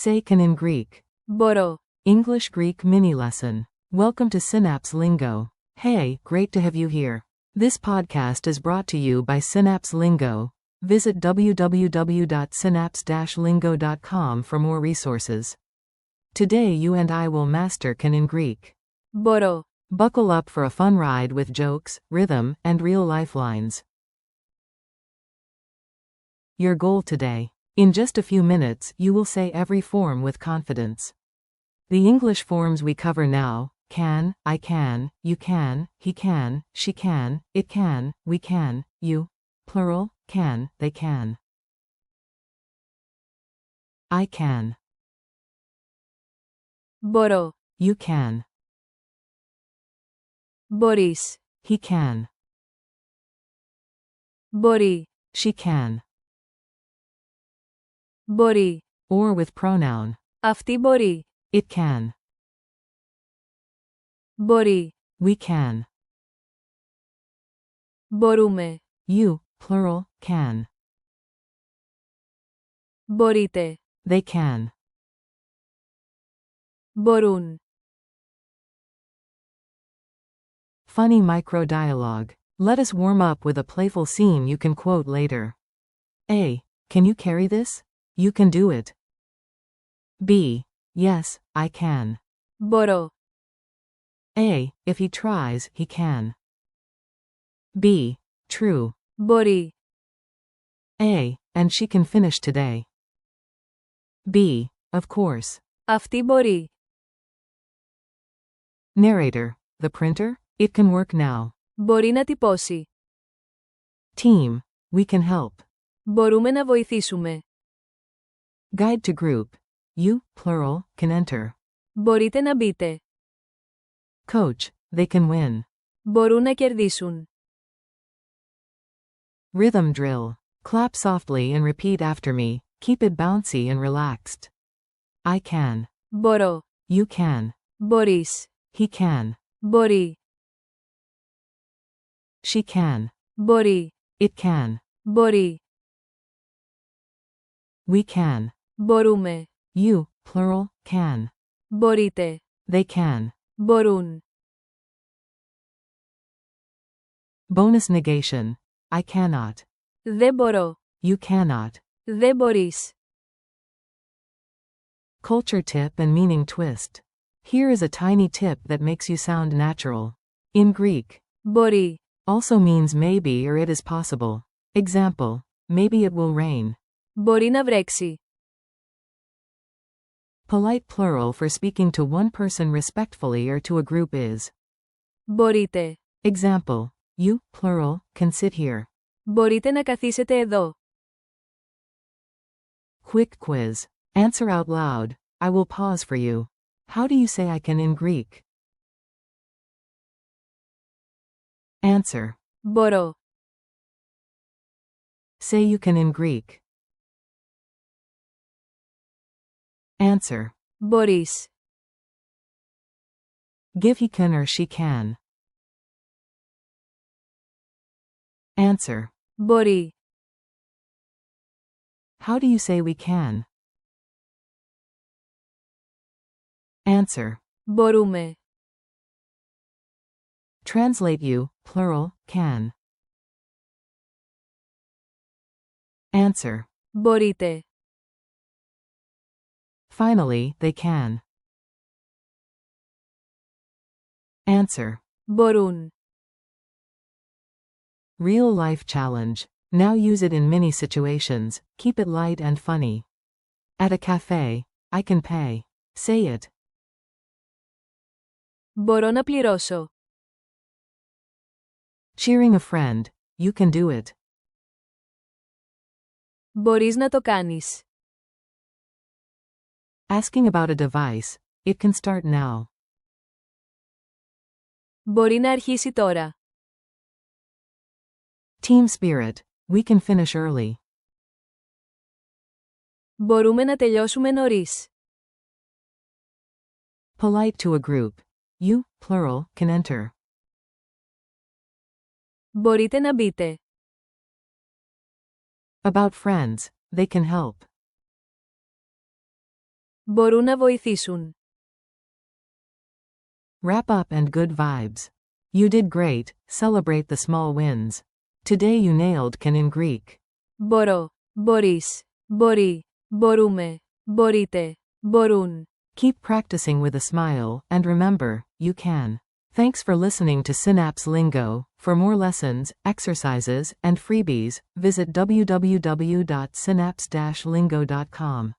Say can in Greek. Μπορώ. English Greek mini lesson. Welcome to Synapse Lingo. Hey, great to have you here. This podcast is brought to you by Synapse Lingo. Visit www.synapse-lingo.com for more resources. Today you and I will master can in Greek. Μπορώ. Buckle up for a fun ride with jokes, rhythm, and real lifelines. Your goal today. In just a few minutes, you will say every form with confidence. The English forms we cover now: can, I can, you can, he can, she can, it can, we can, you, plural, can, they can. I can. Μπορώ. You can. Μπορείς. He can. Μπορεί. She can. Μπορεί. Or with pronoun. Αυτή μπορεί. It can. Μπορεί. We can. Μπορούμε. You, plural, can. Μπορείτε. They can. Μπορούν. Funny micro dialogue. Let us warm up with a playful scene you can quote later. A. Can you carry this? You can do it. B. Yes, I can. Μπορώ. A. If he tries, he can. B. True. Μπορεί. A. And she can finish today. B. Of course. Αυτή μπορεί. Narrator. The printer? It can work now. Μπορεί να τυπώσει. Team. We can help. Μπορούμε να βοηθήσουμε. Guide to group. You, plural, can enter. Μπορείτε να μπείτε. Coach. They can win. Μπορούν να κερδίσουν. Rhythm drill. Clap softly and repeat after me. Keep it bouncy and relaxed. I can. Μπορώ. You can. Μπορείς. He can. Μπορεί. She can. Μπορεί. It can. Μπορεί. We can. Μπορούμε. You, plural, can. Μπορείτε. They can. Μπορούν. Bonus negation. I cannot. Δεν μπορώ. You cannot. Δεν μπορείς. Culture tip and meaning twist. Here is a tiny tip that makes you sound natural. In Greek, Μπορεί. also means maybe or it is possible. Example, maybe it will rain. Μπορεί να βρέξει. Polite plural for speaking to one person respectfully or to a group is. Μπορείτε. Example, you, plural, can sit here. Μπορείτε να καθίσετε εδώ. Quick quiz. Answer out loud. I will pause for you. How do you say I can in Greek? Answer. Μπορώ. Say you can in Greek. Answer. Μπορείς. Give he can or she can. Answer. Μπορεί. How do you say we can? Answer. Μπορούμε. Translate you, plural, can. Answer. Μπορείτε. Finally, they can. Answer. Μπορούν. Real life challenge. Now use it in many situations. Keep it light and funny. At a cafe, I can pay. Say it. Μπορώ να πληρώσω. Cheering a friend. You can do it. Μπορείς να το κάνεις. Asking about a device. It can start now. Μπορεί να αρχίσει τώρα. Team spirit. We can finish early. Μπορούμε να τελειώσουμε νωρίς. Polite to a group. You, plural, can enter. Μπορείτε να μπείτε. About friends. They can help. Μπορούν να βοηθήσουν. Wrap up and good vibes. You did great, celebrate the small wins. Today you nailed can in Greek. Μπορώ. Μπορείς. Μπορεί. Μπορούμε. Μπορείτε. Μπορούν. Keep practicing with a smile, and remember, you can. Thanks for listening to Synapse Lingo. For more lessons, exercises, and freebies, visit www.synapse-lingo.com.